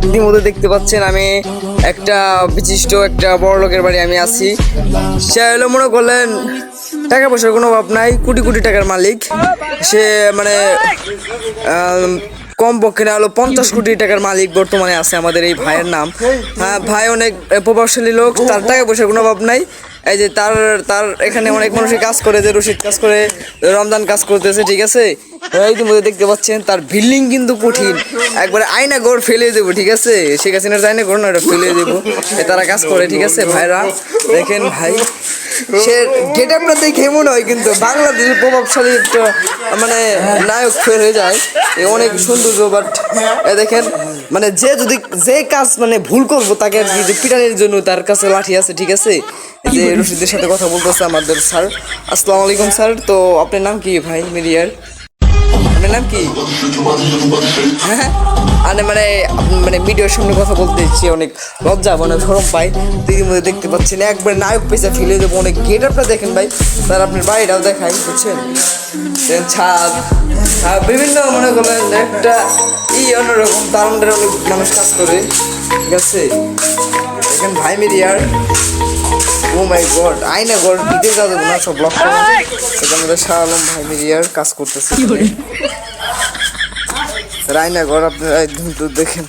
ইতিমধ্যে দেখতে পাচ্ছেন আমি একটা বিশিষ্ট একটা বড় লোকের বাড়ি আমি আছি। সে হলো মনে করলেন টাকা পয়সার কোনো অভাব নাই, কোটি কোটি টাকার মালিক সে। মানে কম পক্ষে না হলো 50 কোটি টাকার মালিক বর্তমানে আছে আমাদের এই ভাইয়ের নাম। হ্যাঁ, ভাই অনেক প্রভাবশালী লোক, তার টাকা পয়সার কোনো অভাব নাই। এই যে তার তার এখানে অনেক মানুষই কাজ করে, যে রশিদ কাজ করে, রমজান কাজ করতেছে, ঠিক আছে। ইতিমধ্যে দেখতে পাচ্ছেন তার বিল্ডিং কিন্তু কঠিন, একবারে আয়না ঘর ফেলে দেবো, ঠিক আছে। শেখ হাসিনার আয়না ঘর না, ওটা ফেলে দেবো। তারা কাজ করে, ঠিক আছে ভাইরা। দেখেন ভাই, সে গেট আপটা দেখে মনে হয় কিন্তু বাংলাদেশের প্রভাবশালী একটা মানে নায়ক হয়ে যায়। অনেক সৌন্দর্য, বাট দেখেন মানে যে কাজ মানে ভুল করবো তাকে আর কি পিটানোর জন্য তার কাছে লাঠি আছে, ঠিক আছে। যে রশিদের সাথে কথা বলতেছে আমাদের স্যার। আসসালামু আলাইকুম স্যার। তো আপনার নাম কি ভাই মিডিয়ার? আপনার নাম কি? হ্যাঁ, মানে মানে মানে মিডিয়ার সামনে কথা বলতে ইচ্ছে, অনেক লজ্জা মানে শরম পাই। দিদির মধ্যে দেখতে পাচ্ছেন একবার নায়ক পয়সা ফেলে দেবো। অনেক গেট আপটা দেখেন ভাই, স্যার আপনার বাড়িটাও দেখাই, বুঝছেন। ছাদ বিভিন্ন মনে করলেন একটা অন্যরকম, তার মধ্যে অনেক মানুষ কাজ করে, ঠিক আছে। দেখেন ভাই মিডিয়ার, ও মাই গড, আয়না ঘর ভিতরে যাওয়া যাবে না, সব ব্লক করা। এটা আমাদের শাহ আলম ভাই মিডিয়ার কাজ করতেছে। আয়না ঘর আপনারা দেখেন।